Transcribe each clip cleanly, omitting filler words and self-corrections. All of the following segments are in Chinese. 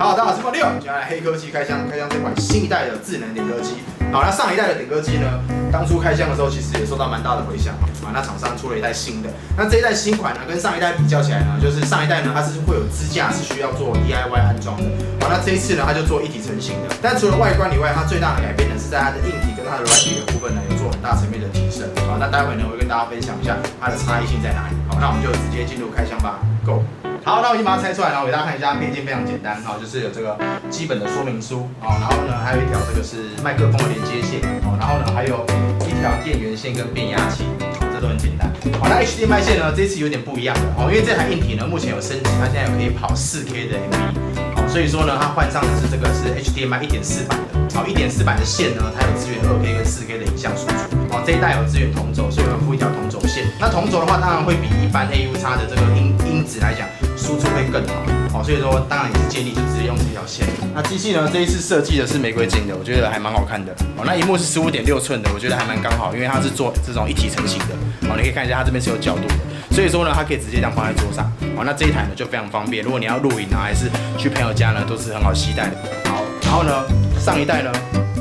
好，大家好，我是梦六，接下来黑科技开箱这款新一代的智能点歌机。好，那上一代的点歌机呢，当初开箱的时候其实也受到蛮大的回响啊。那厂商出了一代新的，那这一代新款呢，跟上一代比较起来呢，就是上一代呢它是会有支架是需要做 DIY 安装的。好，那这一次呢它就做一体成型的。但除了外观以外，它最大的改变呢是在它的硬体跟它的软体的部分呢有做很大层面的提升。好，那待会呢我会跟大家分享一下它的差异性在哪里。好，那我们就直接进入开箱吧 ，Go！好，那我已经把它拆出来了，我给大家看一下，配件非常简单，好，就是有这个基本的说明书，哦，然后呢还有一条这个是麦克风的连接线，哦，然后呢还有一条电源线跟变压器，好，这都很简单。好，那 HDMI 线呢这次有点不一样的，哦，因为这台硬体呢目前有升级，它现在有可以跑 4K 的 MV， 好，所以说呢它换上的是这个是 HDMI 1.4版的，好，1.4版的线呢它有支援 2K 跟 4K 的影像输出，哦，这一代有支援同轴，所以会附一条同轴线。那同轴的话，当然会比一般 AU-X 的这个音质来讲。输出会更好，好，所以说当然也是建议就直接用这条线。那机器呢，这一次设计的是玫瑰金的，我觉得还蛮好看的。哦，那萤幕是15.6寸的，我觉得还蛮刚好，因为它是做这种一体成型的。好，你可以看一下它这边是有角度的，所以说呢，它可以直接这样放在桌上。好，那这一台呢就非常方便，如果你要录影啊，还是去朋友家呢，都是很好携带的。好，然后呢，上一代呢，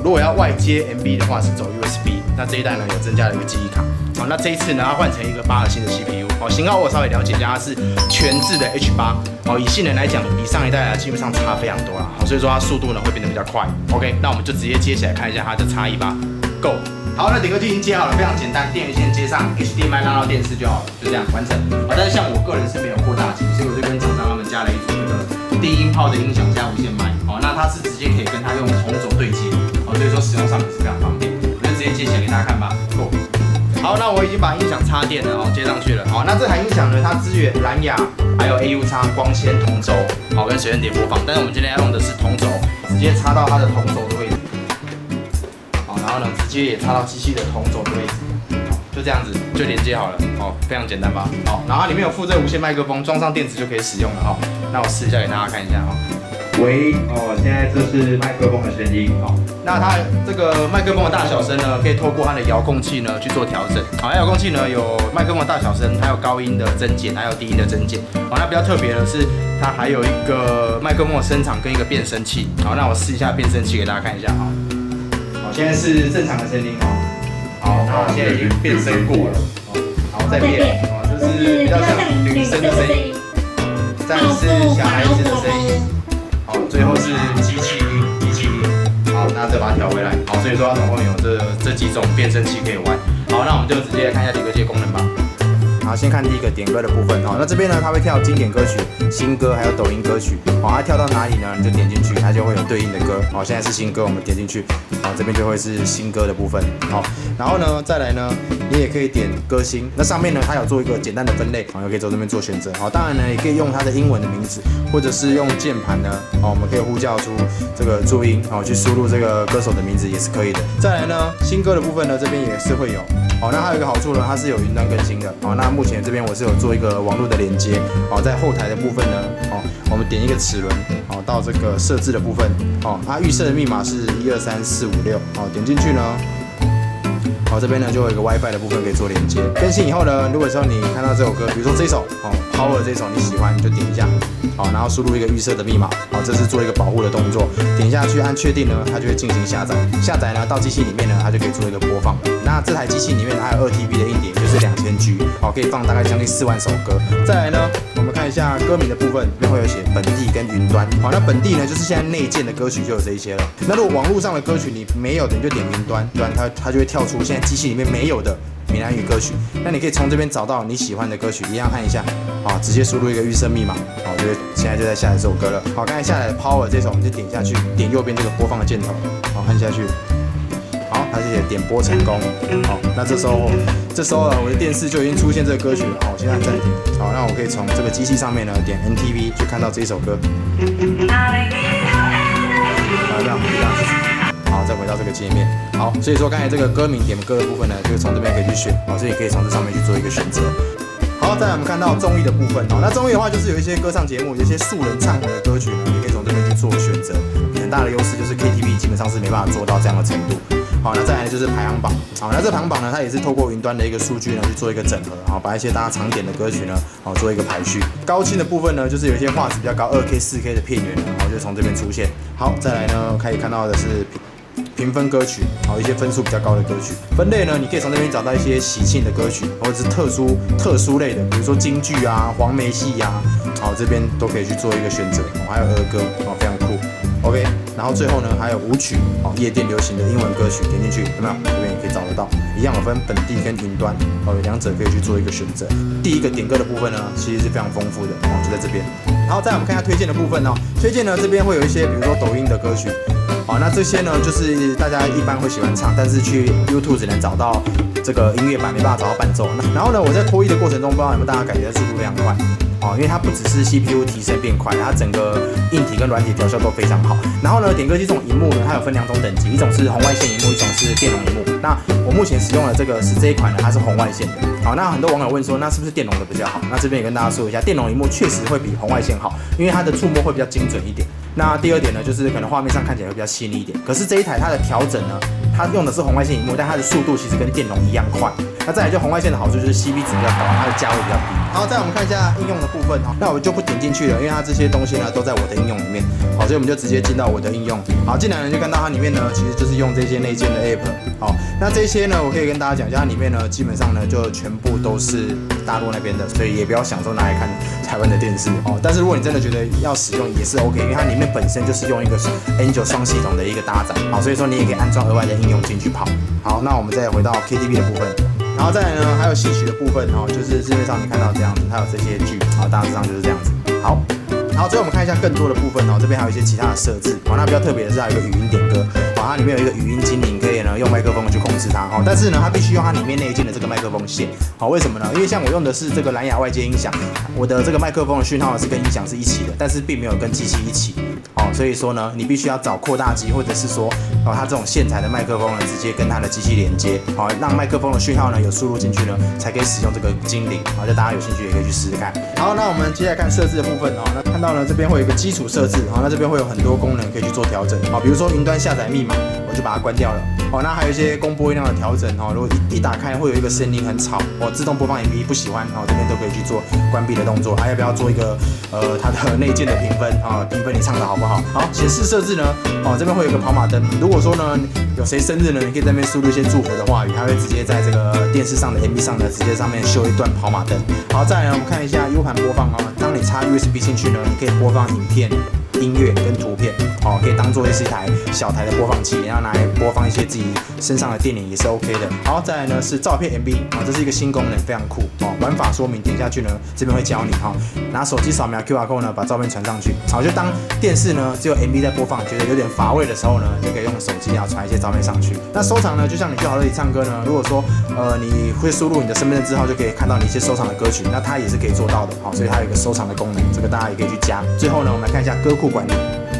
如果要外接 MV 的话是走 USB， 那这一代呢有增加了一个记忆卡。好，那这一次呢，它换成一个8核心的 CPU。好，型号我稍微了解一下，它是全自的 H8。好，以性能来讲，比上一代啊基本上差非常多啦。好，所以说它速度呢会变得比较快。OK， 那我们就直接接起来看一下它的差异吧。Go。好，那点歌机已经接好了，非常简单，电源线接上 HDMI 拉到电视就好了，就这样完成。好，但是像我个人是没有扩大机，所以我就跟厂商他们加了一组这个低音炮的音响加无线麦。好，那它是直接可以跟它用同轴对接。好，所以说使用上也是非常方便。我就直接接起来给大家看吧。Go。好，那我已经把音响插电了，接上去了。好，那这台音响呢，它支援蓝牙，还有 AU-X 光纤同轴，好，跟水源碟播放。但是我们今天要用的是同轴，直接插到它的同轴的位置。好，然后呢，直接也插到机器的同轴的位置。好，就这样子就连接好了。好，非常简单吧？好，然后它里面有附这无线麦克风，装上电池就可以使用了。哈，那我试一下给大家看一下哈。喂，哦，现在这是麦克风的声音，哦，那它这个麦克风的大小声呢，可以透过它的遥控器呢去做调整。好，遥控器呢有麦克风的大小声，还有高音的增减，还有低音的增减。好，那比较特别的是，它还有一个麦克风的声场跟一个变声器。好，那我试一下变声器给大家看一下哈。好，现在是正常的声音哦。好，现在已经变声过了。好，再变。哦，这是比较像女生的声音，再是小孩子的声音。好，最后是机器音。好，那再把它调回来。好，所以说它总共有这几种变声器可以玩。好，那我们就直接来看一下点歌机的功能吧。好，先看第一个点歌的部分。好，那这边呢，它会跳经典歌曲、新歌，还有抖音歌曲。好，它跳到哪里呢？你就点进去，它就会有对应的歌。好，现在是新歌，我们点进去，好，这边就会是新歌的部分。好，然后呢，再来呢，你也可以点歌星。那上面呢，它有做一个简单的分类，好，也可以从这边做选择。好，当然呢，也可以用它的英文的名字，或者是用键盘呢，好，我们可以呼叫出这个注音，好，去输入这个歌手的名字也是可以的。再来呢，新歌的部分呢，这边也是会有。好，那还有一个好处呢，它是有云端更新的。好，那目前这边我是有做一个网络的连接。好，在后台的部分呢，好，我们点一个齿轮，好，到这个设置的部分，好，它预设的密码是123456，好，点进去呢，好，这边呢就有一个 WiFi 的部分可以做连接。更新以后呢，如果说你看到这首歌，比如说这首，好 ，Power 这首你喜欢，你就点一下，好，然后输入一个预设的密码，好，这是做一个保护的动作，点下去按确定呢，它就会进行下载。下载呢到机器里面呢，它就可以做一个播放。那这台机器里面还有2TB 的硬碟，就是2000G， 好，可以放大概将近4万首歌。再来呢，我们看一下歌名的部分，这边会有写本地跟云端。好，那本地呢就是现在内建的歌曲就有这一些了。那如果网络上的歌曲你没有的，你就点云端，它就会跳出现在机器里面没有的闽南语歌曲。那你可以从这边找到你喜欢的歌曲，一样按一下，好，直接输入一个预设密码，好，就现在就在下载这首歌了。好，刚才下载的 Power 这首，我们就点下去，点右边这个播放的箭头，好，按下去。好，它是写点播成功。好，那这时候呢，我的电视就已经出现这个歌曲了。好，我现在暂停。好，那我可以从这个机器上面呢点 NTV 去看到这一首歌。好，这样。好，再回到这个界面。好，所以说刚才这个歌名点歌的部分呢，就是从这边可以去选。好，所以可以从这上面去做一个选择。好，再来我们看到综艺的部分。好，那综艺的话就是有一些歌唱节目，有一些素人唱红的歌曲呢，也可以从这边去做选择。很大的优势就是 KTV 基本上是没办法做到这样的程度。好，那再来就是排行榜。好，那这排行榜呢，它也是透过云端的一个数据呢去做一个整合，好，把一些大家常点的歌曲呢，好做一个排序。高清的部分呢，就是有一些画质比较高，2K、4K 的片源呢，好就从这边出现。好，再来呢，可以看到的是评分歌曲，好一些分数比较高的歌曲。分类呢，你可以从这边找到一些喜庆的歌曲，或者是特殊类的，比如说京剧啊、黄梅戏啊，好这边都可以去做一个选择。还有儿歌，哦非常酷。OK， 然后最后呢还有舞曲，哦夜店流行的英文歌曲，点进去有没有？这边也可以找得到，一样有分本地跟云端，哦两者可以去做一个选择。第一个点歌的部分呢，其实是非常丰富的，哦就在这边。然后再我们看一下推荐的部分哦，推荐呢这边会有一些，比如说抖音的歌曲。好，那这些呢，就是大家一般会喜欢唱，但是去 YouTube 只能找到这个音乐版，没办法找到伴奏。然后呢，我在脱衣的过程中，不知道有没有大家感觉速度非常快哦，因为它不只是 CPU 提升变快，它整个硬体跟软体调校都非常好。然后呢，点歌机这种萤幕呢，它有分2种等级，一种是红外线萤幕，一种是电容萤幕。那我目前使用的这个是这一款呢，它是红外线的。好，那很多网友问说，那是不是电容的比较好？那这边也跟大家说一下，电容萤幕确实会比红外线好，因为它的触摸会比较精准一点。那第二点呢，就是可能画面上看起来会比较细腻一点。可是这一台它的调整呢，它用的是红外线萤幕，但它的速度其实跟电容一样快。那再来就红外线的好处就是 CP 值比较高，它的价位比较低。然后再我们看一下应用的部分哈，那我就不点进去了，因为它这些东西呢都在我的应用里面。好，所以我们就直接进到我的应用。好，进来呢就看到它里面呢其实就是用这些内建的 App。好，那这些呢我可以跟大家讲一下，它里面呢基本上呢就全部都是大陆那边的，所以也不要想说拿来看台湾的电视哦。但是如果你真的觉得要使用也是 OK， 因为它里面本身就是用一个 Angel 双系统的一个搭载，好，所以说你也可以安装额外的应用进去跑。好，那我们再回到 KTV 的部分。然后再来呢，还有戏曲的部分哦，就是市面上你看到这样子，它有这些剧，然后大致上就是这样子。好，然后最后我们看一下更多的部分哦，这边还有一些其他的设置哦。那比较特别的是还有一个语音点歌，哦，它里面有一个语音精灵，可以呢用麦克风去控制它哦。但是呢，它必须用它里面内建的这个麦克风线，好，为什么呢？因为像我用的是这个蓝牙外接音响，我的这个麦克风的讯号是跟音响是一起的，但是并没有跟机器一起。哦，所以说呢，你必须要找扩大机，或者是说，哦，它这种线材的麦克风呢，直接跟它的机器连接，好，让麦克风的讯号呢有输入进去呢，才可以使用这个精灵。好，就大家有兴趣也可以去试试看。好，那我们接下来看设置的部分哦。那看到呢，这边会有一个基础设置，好，那这边会有很多功能可以去做调整，好，比如说云端下载密码，我就把它关掉了。好，那还有一些公播音量的调整，哦，如果一打开会有一个声音很吵，哦，自动播放 MV 不喜欢，哦，这边都可以去做关闭的动作。还要不要做一个它的内建的评分啊？评分你唱的好不好？好，显示设置呢，哦，这边会有一个跑马灯。如果说呢有谁生日呢，你可以在那边输入一些祝福的话语，它会直接在这个电视上的 MV 上呢，直接上面秀一段跑马灯。好，再来呢，我们看一下 U 盘播放哦。当你插 USB 进去呢，你可以播放影片、音乐跟图片，哦，可以当做是一台小台的播放器，然后拿来播放一些自己身上的电影也是 OK 的。好，再来呢是照片 MV，啊，这是一个新功能，非常酷哦。玩法说明点下去呢，这边会教你哈，拿手机扫描 QR code 呢，把照片传上去。好，就当电视呢只有 MV 在播放，觉得有点乏味的时候呢，就可以用手机啊传一些照片上去。那收藏呢，就像你去好乐迪唱歌呢，如果说你会输入你的身份证字号，就可以看到你一些收藏的歌曲，那它也是可以做到的。好，所以它有一个收藏的功能，这个大家也可以去加。最后呢，我们来看一下歌库管理。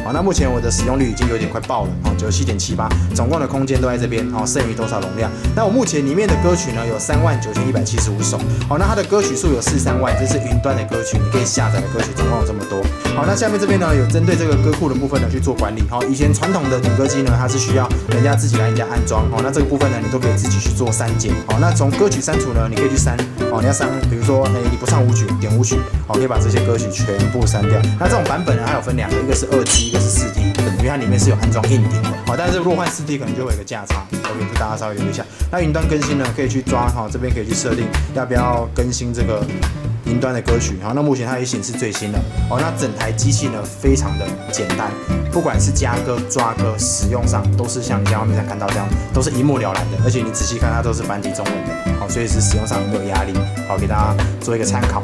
好，那目前我的使用率已经有点快爆了哦，97.78，总共的空间都在这边哦，剩余多少容量？那我目前里面的歌曲呢有39175首，好，那它的歌曲数有43万，这是云端的歌曲，你可以下载的歌曲总共有这么多。好，那下面这边呢有针对这个歌库的部分呢去做管理。好，以前传统的点歌机呢，它是需要人家自己来人家安装，好，那这个部分呢你都可以自己去做删减。好，那从歌曲删除呢，你可以去删，哦，你要删，比如说你不唱舞曲，点舞曲，好，可以把这些歌曲全部删掉。那这种版本呢还有分两个，一个是2T，一个是4T，因为它里面是有安装硬碟的。好，但是如果换4T可能就会有个价差，OK，这大家稍微留意一下。那云端更新呢，可以去抓，好，这边可以去设定要不要更新这个云端的歌曲。好，那目前它也显示最新的。好，那整台机器呢非常的简单，不管是加歌、抓歌，使用上都是像你在画面上看到这样，都是一目了然的。而且你仔细看，它都是繁体中文的，好，所以是使用上没有压力。好，给大家做一个参考。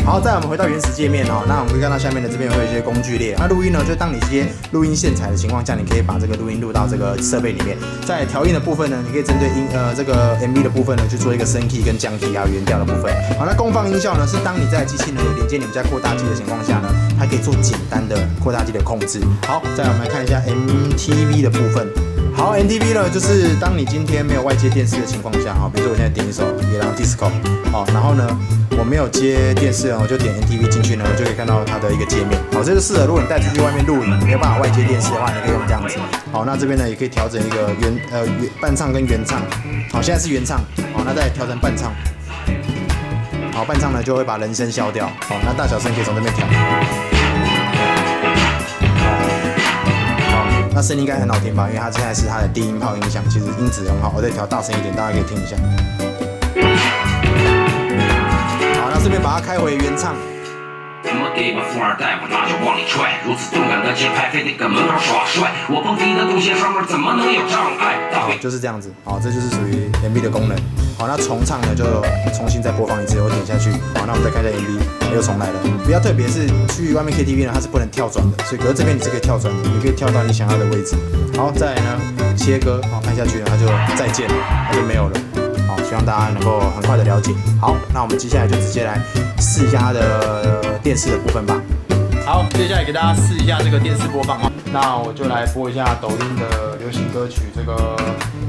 好，再我们回到原始界面哦，那我们可以看到下面的这边会有一些工具列。那录音呢，就当你这些录音线材的情况下，你可以把这个录音录到这个设备里面。在调音的部分呢，你可以针对这个 MV 的部分呢去做一个升 key 跟降 key 还有原调的部分。好，那功放音效呢，是当你在机器呢有连接你们家扩大机的情况下呢，它可以做简单的扩大机的控制。好，再我们来看一下 MTV 的部分。好 ，MTV 呢，就是当你今天没有外接电视的情况下，哈，比如说我现在点一首《野狼 Disco》，哦，然后呢，我没有接电视我就点 NTV 进去呢，就可以看到它的一个界面。好，这就适合如果你带出去外面录影，没有办法外接电视的话，你可以用这样子。好，那这边呢也可以调整一个伴唱跟原唱。好，现在是原唱，好，那再调成伴唱。好，伴唱呢就会把人声消掉。好，那大小声可以从这边调。那声音应该很好听吧？因为它现在是它的低音炮音响，其实音质很好。我再调大声一点，大家可以听一下。好，那这边把它开回原唱。怎么给把富二代我拿着往里踹？如此动感的节拍，非得跟门口耍帅。我蹦迪的动线上面怎么能有障碍？好，就是这样子。好，这就是属于 MV 的功能。好，那重唱呢就重新再播放一次，我点下去。好，那我们再开一下 MV， 又重来了。比较特别是去外面 KTV 呢，它是不能跳转的，所以可是这边你是可以跳转的，你可以跳到你想要的位置。好，再来呢切歌，好按下去呢，它就再见了，它就没有了。好，希望大家能够很快的了解。好，那我们接下来就直接来试一下它的电视的部分吧。好，接下来给大家试一下这个电视播放。那我就来播一下抖音的流行歌曲，这个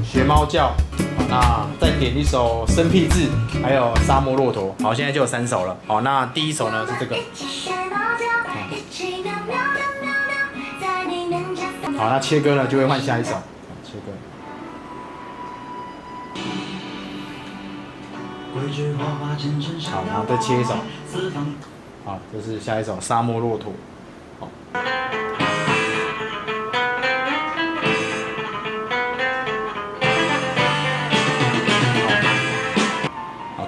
学猫叫。好，那再点一首生僻字，还有沙漠骆驼。好，现在就有3首了。好，那第一首呢是这个。好，那切歌呢就会换下一首。切歌。好，然后再切一首。好，这是下一首沙漠骆驼。好。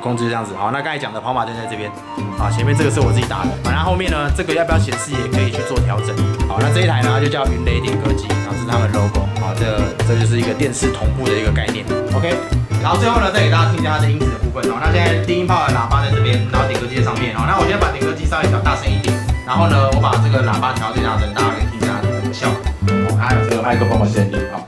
控制这样子，好，那刚才讲的跑马灯在这边，好，前面这个是我自己打的，然后后面呢，这个要不要显示也可以去做调整，好，那这一台呢它就叫云雷点歌机，然后这是他们 logo， 好，这就是一个电视同步的一个概念 ，OK， 然后最后呢再给大家听一下它的音质的部分，好，那现在低音炮的喇叭在这边，然后点歌机在上面，好，那我现在把点歌机稍微调大声一点，然后呢我把这个喇叭调最大声，大家可以听一下它的这个效果，好，还有这个麦克风的声音，好。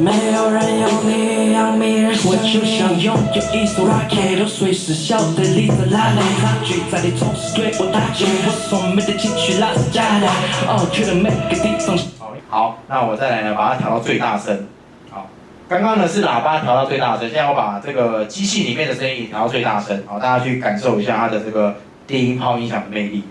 没有人有你让迷人，我就像拥有一艘 rocket， 流水时效的离子拉累，差距在你同时对我打击，我所没的情绪拉是假的，哦，去了每个地方。好，那我再来呢，把它调到最大声。好，刚刚呢是喇叭调到最大声，现在我把这个机器里面的声音调到最大声，好，大家去感受一下它的这个低音炮音响的魅力。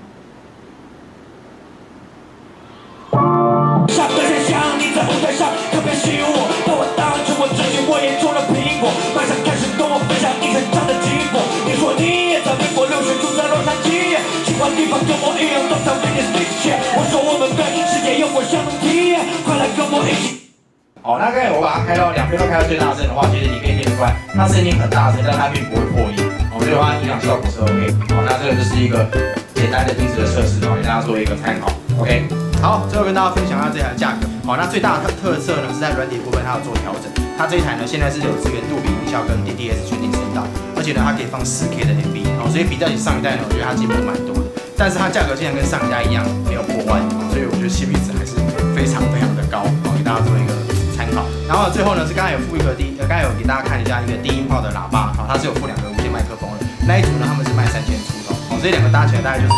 上个现象，你在舞台上特别吸引我，把我当成我自己，我也做了苹果，马上开始跟我分享一整场的经过。你说你也在美国留学，住在洛杉矶，喜欢地方跟我一样都在 Venice Beach， 我说我们对世界有过相同体验，快来跟我一起。好，那刚才我把它开到两边都开到最大声的话，其实你可以听出来，它声音很大声，但它并不会破音。我觉得它音响效果是 OK。好，那这个就是一个简单的音质的测试，给大家做一个参考。OK。好，最后跟大家分享一下这台的价格。好，那最大的特色呢是在软体部分，它有做调整。它这一台呢现在是有支援杜比音效跟 DTS 全景声道，而且呢它可以放4K 的 MV， 所以比较起上一代呢，我觉得它进步蛮多的。但是它价格竟然跟上一代一样没有破万，所以我觉得 CP 值还是非常非常的高。好，给大家做一个参考。然后最后呢是刚才有附一个刚才有给大家看一下一个低音炮的喇叭，好，它是有附2个无线麦克风的。那一组呢他们是卖3000出头，好，这2个搭起来大概就是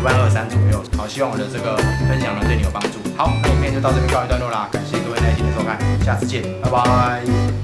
12300左右。好，希望我的这个分享呢对你有帮助。好，那影片就到这边告一段落啦，感谢各位耐心的收看，下次见，拜拜。